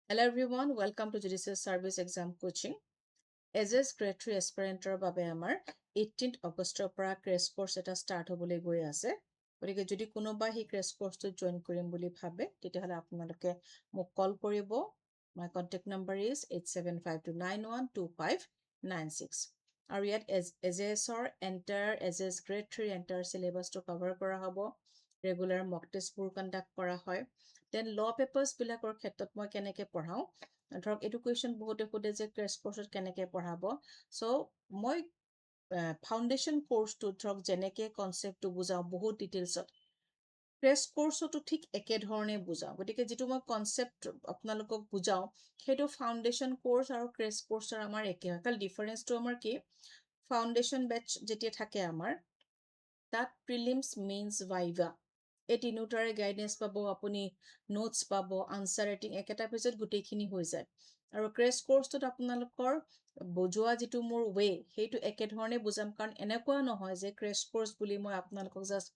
Hello everyone, welcome to Judicial Service Exam Coaching. Ages grade 3 এছপাৰেণ্টৰ বাবে আমাৰ 18 অগষ্টৰ পৰা crash course এটা ষ্টাৰ্ট হ'বলৈ গৈ আছে। গতিকে যদি কোনোবা সেই ক্ৰেছ কোৰ্চটোত জইন কৰিম বুলি ভাবে তেতিয়াহ'লে আপোনালোকে মোক কল কৰিব। মাই কণ্টেক্ট নম্বৰ ইজ 8752912596 আৰু ইয়াত এজেছৰ এজেছ গ্ৰেড 3 এণ্টাৰ চিলেবাছটো কভাৰ কৰা হ'ব। ৰেগুলাৰ মক টেষ্টবোৰ কণ্ডাক্ট কৰা হয়। দেন ল পেপাৰ্ছবিলাকৰ ক্ষেত্ৰত মই কেনেকৈ পঢ়াওঁ, ধৰক এইটো কুৱেশ্যন বহুতে সোধে যে ক্ৰেছ কোৰ্চত কেনেকৈ পঢ়াব। চ' মই ফাউণ্ডেশ্যন কোৰ্চটোত ধৰক যেনেকৈ কনচেপ্টটো বুজাওঁ বহুত ডিটেইলছত, ক্ৰেছ কোৰ্চতো ঠিক একেধৰণে বুজাওঁ। গতিকে যিটো মই কনচেপ্ট আপোনালোকক বুজাওঁ সেইটো ফাউণ্ডেশ্যন কোৰ্চ আৰু ক্ৰেছ কোৰ্চৰ আমাৰ একে হয়। খালি ডিফাৰেঞ্চটো আমাৰ কি, ফাউণ্ডেশ্যন বেটচ যেতিয়া থাকে আমাৰ তাত প্ৰিলিমছ মেইনছ ভাইভা এই তিনিওটাৰে গাইডেন্স পাব, আপুনি নোটছ পাব, আনচাৰ ৰাইটিং একেটা পেজত গোটেইখিনি হৈ যায়। আৰু ক্ৰেছ কোৰ্চটোত আপোনালোকৰ বুজোৱা যিটো মোৰ ৱে সেইটো একেধৰণে বুজাম, কাৰণ এনেকুৱা নহয় যে ক্ৰেছ কোৰ্চ বুলি মই আপোনালোকক জাষ্ট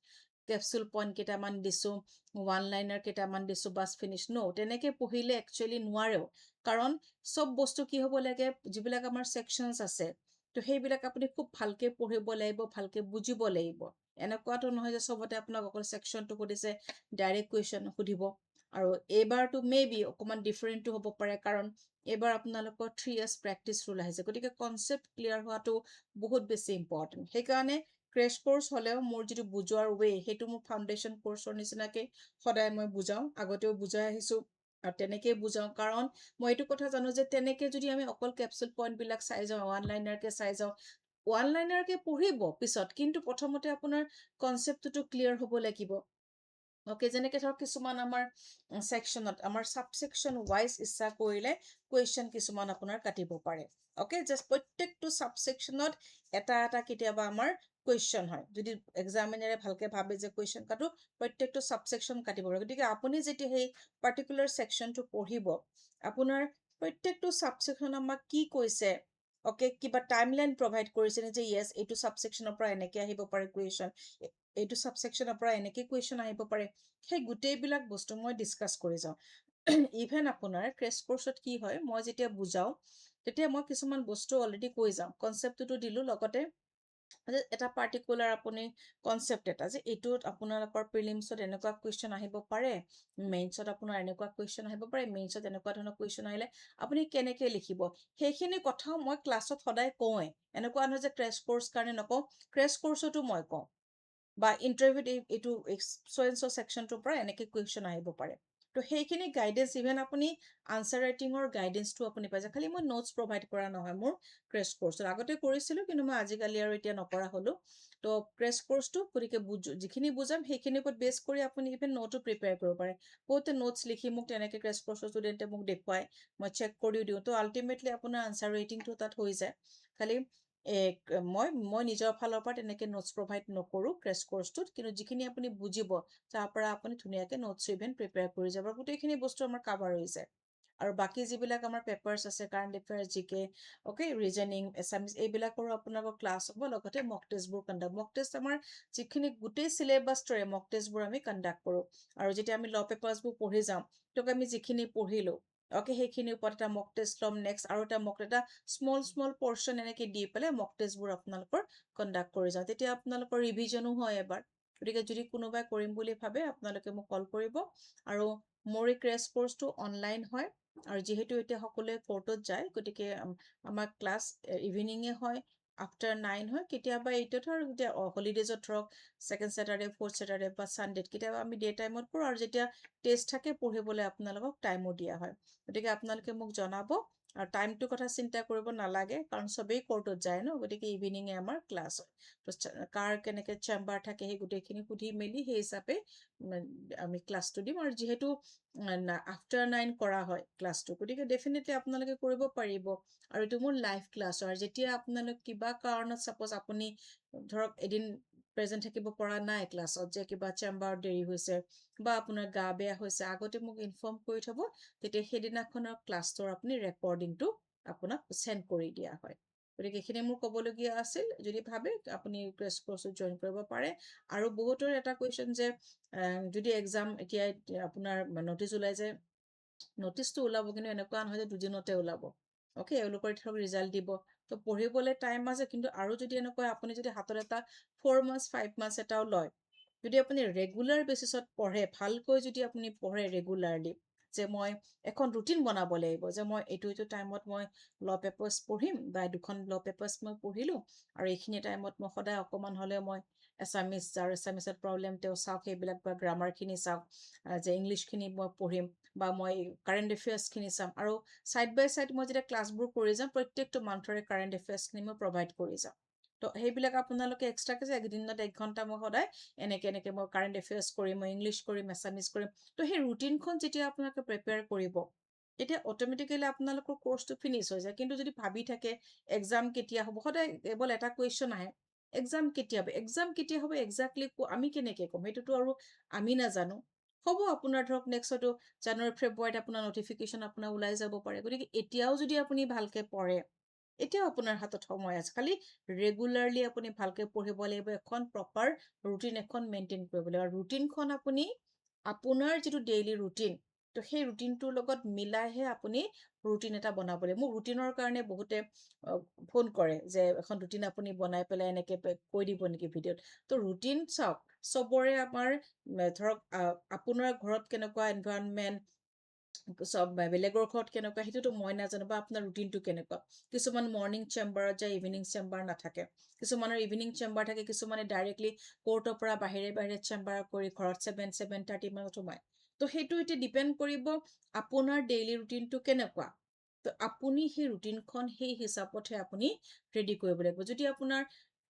কেপচুল পইণ্ট কেইটামান দিছোঁ, ওৱান লাইনাৰ কেইটামান দিছোঁ, বাছ ফিনিছ। ন, তেনেকৈ পঢ়িলে একচুৱেলি নোৱাৰেও, কাৰণ চব বস্তু কি হ'ব লাগে, যিবিলাক আমাৰ ছেকশ্যনছ আছে তো সেইবিলাক আপুনি খুব ভালকে পঢ়িব লাগিব, ভালকে বুজিব লাগিব। এনেকুৱাতো নহয় যে চবতে আপোনাক অকল ছেকশ্যনটো সুধিছে ডাইৰেক্ট কুৱেশ্যন সুধিব। আৰু এইবাৰটো মে বি অকণমান ডিফাৰেণ্টটো হ'ব পাৰে, কাৰণ এইবাৰ আপোনালোকৰ 3 years প্ৰেক্টিছ ৰুল আহিছে। গতিকে কনচেপ্ট ক্লিয়াৰ হোৱাটো বহুত বেছি ইম্পৰ্টেণ্ট। সেইকাৰণে ক্ৰেছ কোৰ্চ হ'লেও মোৰ যিটো বুজোৱাৰ ৱে সেইটো মোৰ ফাউণ্ডেশ্যন কোৰ্চৰ নিচিনাকৈ সদায় মই বুজাওঁ, আগতেও বুজাই আহিছোঁ আৰু তেনেকেই বুজাওঁ। কাৰণ মই এইটো কথা জানো যে তেনেকৈ যদি আমি অকল কেপচুল পইণ্টবিলাক চাই যাওঁ, ওৱান লাইনাৰকৈ চাই যাওঁ, ওৱান লাইনাৰকৈ পঢ়িব পিছত, কিন্তু প্ৰথমতে আপোনাৰ কনচেপ্টটো ক্লিয়াৰ হ'ব লাগিব। অ'কে, যেনেকৈ ধৰক কিছুমান আমাৰ ছেকশ্যনত আমাৰ ছাবছেকশ্যন ৱাইজ ইচ্ছা কৰিলে কুৱেশ্যন কিছুমান আপোনাৰ কাটিব পাৰে। অ'কে, জাষ্ট প্ৰত্যেকটো ছাবছেকশ্যনত এটা এটা কেতিয়াবা আমাৰ কুৱেশ্যন হয়। যদি এক্সামিনাৰে ভালকৈ ভাবে যে কুৱেশ্যন কাটো, প্ৰত্যেকটো ছাবছেকশ্যন কাটিব পাৰে। গতিকে আপুনি যেতিয়া সেই পাৰ্টিকুলাৰ ছেকশ্যনটো পঢ়িব, আপোনাৰ প্ৰত্যেকটো ছাবছেকশ্যন আমাক কি কৈছে, অ'কে, কিবা টাইমলাইন প্ৰভাইড কৰিছে নে যে য়েছ এইটো ছাবছেকশ্যনৰ পৰা এনেকৈ আহিব পাৰে কুৱেশ্যন, এইটো ছাবছেকশ্যনৰ পৰা এনেকৈ কুৱেশ্যন আহিব পাৰে, সেই গোটেইবিলাক বস্তু মই ডিছকাছ কৰি যাওঁ। ইভেন আপোনাৰ ক্ৰেছ কোৰ্চত কি হয়, মই যেতিয়া বুজাওঁ তেতিয়া মই কিছুমান বস্তু অলৰেডি কৈ যাওঁ, কনচেপ্টটোতো দিলোঁ, লগতে যে এটা পাৰ্টিকুলাৰ আপুনি কনচেপ্ট এটা যে এইটোত আপোনালোকৰ প্ৰিলিমছত এনেকুৱা কুৱেশ্যন আহিব পাৰে, মেইনছত আপোনাৰ এনেকুৱা কুৱেশ্যন আহিব পাৰে, মেইনছত এনেকুৱা ধৰণৰ কুৱেশ্যন আহিলে আপুনি কেনেকৈ লিখিব, সেইখিনি কথাও মই ক্লাছত সদায় কওঁৱেই। এনেকুৱা নহয় যে ক্ৰেছ কোৰ্চ কাৰণে নকওঁ, ক্ৰেছ কোৰ্চতো মই কওঁ, বা ইণ্টাৰভিউত এইটো ছ' ছেকশ্যনটোৰ পৰা এনেকৈ কুৱেশ্যন আহিব পাৰে। তো সেইখিনি গাইডেন্স, ইভেন আপুনি আনচাৰ ৰাইটিঙৰ গাইডেন্সটো আপুনি পাই যায়। খালি মই নোটছ প্ৰভাইড কৰা নহয় মোৰ ক্ৰেছ কোৰ্চত, আগতে কৰিছিলোঁ কিন্তু মই আজিকালি আৰু এতিয়া নকৰা হ'লোঁ। তো ক্ৰেছ কোৰ্চটো গতিকে যিখিনি বুজাম সেইখিনিৰ ওপৰত বেছ কৰি আপুনি ইভেন নোটো প্ৰিপেয়াৰ কৰিব পাৰে। বহুতে নোটছ লিখি মোক তেনেকৈ ক্ৰেছ কোৰ্চৰ ষ্টুডেণ্টে মোক দেখুৱাই, মই চেক কৰিও দিওঁ। তো আল্টিমেটলি আপোনাৰ আনচাৰ ৰাইটিংটো তাত হৈ যায়। খালি মই নিজৰ ফালৰ পৰা তেনেকৈ নোটছ প্ৰভাইড নকৰোঁ ক্ৰেছ কোৰ্চটোত, কিন্তু যিখিনি আপুনি বুজিব তাৰ পৰা আপুনি ধুনীয়াকৈ নোটছ ইভেন প্ৰিপেয়াৰ কৰি যাব, গোটেইখিনি বস্তু আমাৰ কাভাৰ হৈ যায়। আৰু বাকী যিবিলাক আমাৰ পেপাৰ্ছ আছে, কাৰেণ্ট এফেয়াৰ্ছ, জিকে, অ'কে, ৰিজনিং, এছামিছ, এইবিলাকৰো আপোনালোকৰ ক্লাছ হ'ব, লগতে মক টেষ্টবোৰ মক টেষ্ট আমাৰ যিখিনি গোটেই চিলেবাছটোৰে মক টেষ্টবোৰ আমি কণ্ডাক্ট কৰোঁ। আৰু যেতিয়া আমি ল পেপাৰ্ছবোৰ পঢ়ি যাওঁ তোক আমি যিখিনি পঢ়িলোঁ, অ'কে, সেইখিনিৰ ওপৰত এটা মক টেষ্ট ল'ম নেক্সট, আৰু এটা স্মল পৰ্চন এনেকৈ দি পেলাই মক টেষ্টবোৰ আপোনালোকৰ কণ্ডাক্ট কৰি যাওঁ। তেতিয়া আপোনালোকৰ ৰিভিজনো হয় এবাৰ। গতিকে যদি কোনোবাই কৰিম বুলি ভাবে আপোনালোকে মোক কল কৰিব। আৰু মোৰ এই ক্ৰেছ কোৰ্চটো অনলাইন হয়, আৰু যিহেতু এতিয়া সকলোৱে কোৰ্টত যায় গতিকে আমাৰ ক্লাছ ইভিনিঙে হয়, আফটাৰ 9 হয়, কেতিয়াবা 8ত হয়, আৰু যেতিয়া হলিডেজত ধৰক ছেকেণ্ড ছেটাৰডে, ফ'ৰ্থ ছেটাৰডে বা ছানডেত কেতিয়াবা আমি ডে টাইমত কৰোঁ, আৰু যেতিয়া টেষ্ট থাকে পঢ়িবলৈ আপোনালোকক টাইমো দিয়া হয়। গতিকে আপোনালোকে মোক জনাব। আৰু টাইমটোৰ কথা চিন্তা কৰিব নালাগে, কাৰণ চবেই কোৰ্টত যায় ন, গতিকে ইভিনিঙে আমাৰ ক্লাছ হয়। তো কাৰ কেনেকৈ চেম্বাৰ থাকে সেই গোটেইখিনি সুধি মেলি সেই হিচাপে আমি ক্লাছটো দিম। আৰু যিহেতু আফটাৰ 9 কৰা হয় ক্লাছটো, গতিকে ডেফিনেটলি আপোনালোকে কৰিব পাৰিব। আৰু এইটো মোৰ লাইভ ক্লাছ হয়। যেতিয়া আপোনালোক কিবা কাৰণত ছাপ'জ আপুনি ধৰক এদিন প্ৰেজেণ্ট থাকিব পৰা নাই ক্লাছত, যে কিবা চেম্বাৰত দেৰি হৈছে বা আপোনাৰ গা বেয়া হৈছে, আগতে মোক ইনফৰ্ম কৰি থ'ব, তেতিয়া সেইদিনাখনৰ ক্লাছটোৰ আপুনি ৰেকৰ্ডিংটো আপোনাক চেণ্ড কৰি দিয়া হয়। গতিকে এইখিনি মোৰ ক'বলগীয়া আছিল। যদি ভাবে আপুনি ক্ৰেছ কোৰ্চত জইন কৰিব পাৰে। আৰু বহুতৰ এটা কুৱেশ্যন যে যদি এক্সাম এতিয়া আপোনাৰ নটিচ ওলাই যে নটিচটো ওলাব, কিন্তু এনেকুৱা নহয় যে দুদিনতে ওলাব। অ'কে, এওঁলোকৰ ধৰক ৰিজাল্ট দিব, তো পঢ়িবলৈ টাইম আছে। কিন্তু আৰু যদি এনেকুৱা আপুনি যদি হাতত এটা 4 মান্থছ 5 মান্থছ এটাও লয়, যদি আপুনি ৰেগুলাৰ বেচিছত পঢ়ে, ভালকৈ যদি আপুনি পঢ়ে ৰেগুলাৰলি, যে মই এখন ৰুটিন বনাব লাগিব, যে মই এইটো টাইমত মই ল পেপাৰ্ছ পঢ়িম, বা 2খন ল পেপাৰ্ছ মই পঢ়িলোঁ, আৰু এইখিনি টাইমত মই সদায় অকণমান হ'লেও মই এছামিছ, যাৰ এছামিছত প্ৰব্লেম তেওঁ চাওক সেইবিলাক, বা গ্ৰামাৰখিনি চাওক, যে ইংলিছখিনি মই পঢ়িম, বা মই কাৰেণ্ট এফেয়াৰ্ছখিনি চাম, আৰু ছাইড বাই ছাইড মই যেতিয়া ক্লাছবোৰ কৰি যাম, প্ৰত্যেকটো মান্থৰে কাৰেণ্ট এফেয়াৰ্ছখিনি মই প্ৰভাইড কৰি যাম। তো সেইবিলাক আপোনালোকে এক্সট্ৰাকৈ যে একদিনত 1 ঘণ্টা মই সদায় এনেকৈ মই কাৰেণ্ট এফেয়াৰ্ছ কৰিম, মই ইংলিছ কৰিম, এছামিছ কৰিম। তো সেই ৰুটিনখন যেতিয়া আপোনালোকে প্ৰিপেয়াৰ কৰিব, তেতিয়া অট'মেটিকেলি আপোনালোকৰ কোৰ্চটো ফিনিছ হৈ যায়। কিন্তু যদি ভাবি থাকে এক্সাম কেতিয়া হ'ব, সদায় কেৱল এটা কুৱেশ্যন আহে, এক্সাম কেতিয়া হ'ব, এক্সাম কেতিয়া হ'ব এক্সাক্টলি আমি কেনেকৈ ক'ম, সেইটোতো আৰু আমি নাজানো। হ'ব আপোনাৰ ধৰক নেক্সট হয়তো জানুৱাৰী ফেব্ৰুৱাৰীত আপোনাৰ নটিফিকেশ্যন আপোনাৰ ওলাই যাব পাৰে। গতিকে এতিয়াও যদি আপুনি ভালকৈ পঢ়ে, এতিয়াও আপোনাৰ হাতত সময় আছে, খালি ৰেগুলাৰলি আপুনি ভালকৈ পঢ়িব লাগিব, এখন প্ৰপাৰ ৰুটিন এখন মেইনটেইন কৰিব লাগিব। আৰু ৰুটিনখন আপুনি আপোনাৰ যিটো ডেইলি ৰুটিন, তো সেই ৰুটিনটোৰ লগত মিলাইহে আপুনি ৰুটিন এটা বনাব লাগিব। মোক ৰুটিনৰ কাৰণে বহুতে ফোন কৰে যে এখন ৰুটিন আপুনি বনাই পেলাই এনেকৈ কৈ দিব নেকি ভিডিঅ'ত। তো ৰুটিন চাওক, চবৰে আমাৰ ধৰক আপোনাৰ ঘৰত কেনেকুৱা এনভাইৰনমেণ্ট, চব বেলেগৰ ঘৰত কেনেকুৱা সেইটোতো মই নাজানো, বা আপোনাৰ ৰুটিনটো কেনেকুৱা। কিছুমান মৰ্ণিং চেম্বাৰত যায়, ইভিনিং চেম্বাৰ নাথাকে। কিছুমানৰ ইভিনিং চেম্বাৰ থাকে, কিছুমানে ডাইৰেক্টলি কোৰ্টৰ পৰা বাহিৰে চেম্বাৰ কৰি ঘৰত 7:30 মানত সোমায়। তো সেইটো এতিয়া ডিপেণ্ড কৰিব আপোনাৰ ডেইলি ৰুটিনটো কেনেকুৱা। তো আপুনি সেই ৰুটিনখন সেই হিচাপতহে আপুনি ৰেডি কৰিব লাগিব। যদি আপোনাৰ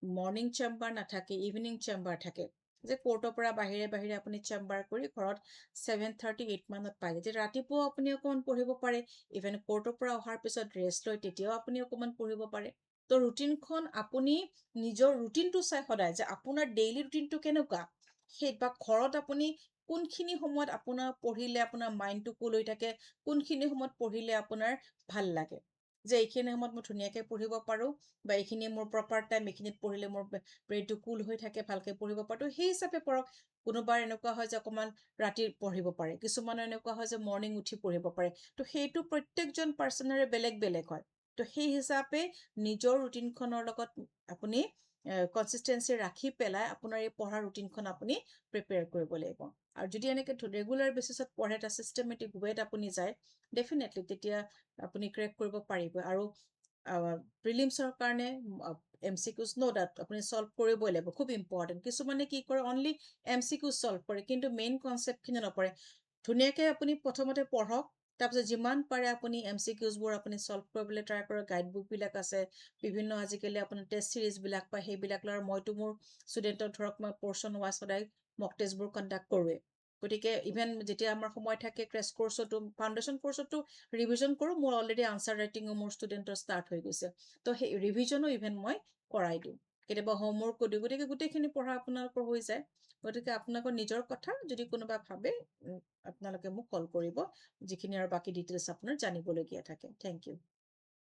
মৰ্ণিং চেম্বাৰ নাথাকে, ইভিনিং চেম্বাৰ থাকে, যে কোৰ্টৰ পৰা বাহিৰে আপুনি চেম্বাৰ কৰি ঘৰত 7:30 8 মানত পায়, যেতিয়া ৰাতিপুৱাও আপুনি অকণমান পঢ়িব পাৰে, ইভেন কোৰ্টৰ পৰা অহাৰ পিছত ৰেষ্ট লৈ তেতিয়াও আপুনি অকণমান পঢ়িব পাৰে। তো ৰুটিনখন আপুনি নিজৰ ৰুটিনটো চাই সদায়, যে আপোনাৰ ডেইলি ৰুটিনটো কেনেকুৱা, সেই বা ঘৰত আপুনি কোনখিনি সময়ত আপোনাৰ পঢ়িলে আপোনাৰ মাইণ্ডটো কুল হৈ থাকে, কোনখিনি সময়ত পঢ়িলে আপোনাৰ ভাল লাগে, যে এইখিনি সময়ত মই ধুনীয়াকৈ পঢ়িব পাৰোঁ, বা এইখিনি মোৰ প্ৰপাৰ টাইম, এইখিনিত পঢ়িলে মোৰ ব্ৰেইনটো কুল হৈ থাকে, ভালকৈ পঢ়িব পাৰোঁ, সেই হিচাপে পঢ়ক। কোনোবাৰ এনেকুৱা হয় যে অকণমান ৰাতি পঢ়িব পাৰে, কিছুমানৰ এনেকুৱা হয় যে মৰ্ণিং উঠি পঢ়িব পাৰে। তো সেইটো প্ৰত্যেকজন পাৰ্চনৰে বেলেগ হয়। তো সেই হিচাপে নিজৰ ৰুটিনখনৰ লগত আপুনি কনচিষ্টেঞ্চি ৰাখি পেলাই আপোনাৰ এই পঢ়াৰ ৰুটিনখন আপুনি প্ৰিপেয়াৰ কৰিব লাগিব। আৰু যদি এনেকৈ ৰেগুলাৰ বেচিছত পঢ়ে, এটা চিষ্টেমেটিক ৱেত আপুনি যায়, ডেফিনেটলি তেতিয়া আপুনি ক্ৰেক কৰিব পাৰিব। আৰু প্ৰিলিমছৰ কাৰণে MCQs ন ডাউট আপুনি চল্ভ কৰিবই লাগিব, খুব ইম্পৰ্টেণ্ট। কিছুমানে কি কৰে, অনলি MCQs চল্ভ কৰে, কিন্তু মেইন কনচেপ্টখিনি নপঢ়ে। ধুনীয়াকৈ আপুনি প্ৰথমতে পঢ়ক, তাৰপিছত যিমান পাৰে আপুনি MCQsবোৰ আপুনি চল্ভ কৰিবলৈ ট্ৰাই কৰক। গাইড বুকবিলাক আছে, বিভিন্ন আজিকালি আপোনাৰ টেষ্ট চিৰিজবিলাক পায়, সেইবিলাক লৈ। মইতো মোৰ ষ্টুডেণ্টক ধৰক মই পৰ্চন ৱাইজ সদায় মক টেষ্টবোৰ কণ্ডাক্ট কৰোঁৱেই। গতিকে ইভেন যেতিয়া আমাৰ সময় থাকে ক্ৰেছ কৰ্চতো, ফাউণ্ডেশ্যন কৰ্চতো ৰিভিজন কৰোঁ। মোৰ অলৰেডি আনচাৰ ৰাইটিঙো মোৰ ষ্টুডেণ্টৰ ষ্টাৰ্ট হৈ গৈছে, তো সেই ৰিভিজনো ইভেন মই কৰাই দিওঁ, কেতিয়াবা হোমৱৰ্কো দিওঁ। গতিকে গোটেইখিনি পঢ়া আপোনালোকৰ হৈ যায়। গতিকে আপোনালোকৰ নিজৰ কথা, যদি কোনোবা ভাবে আপোনালোকে মোক কল কৰিব, যিখিনি আৰু বাকী ডিটেইলছ আপোনাৰ জানিবলগীয়া থাকে। Thank U.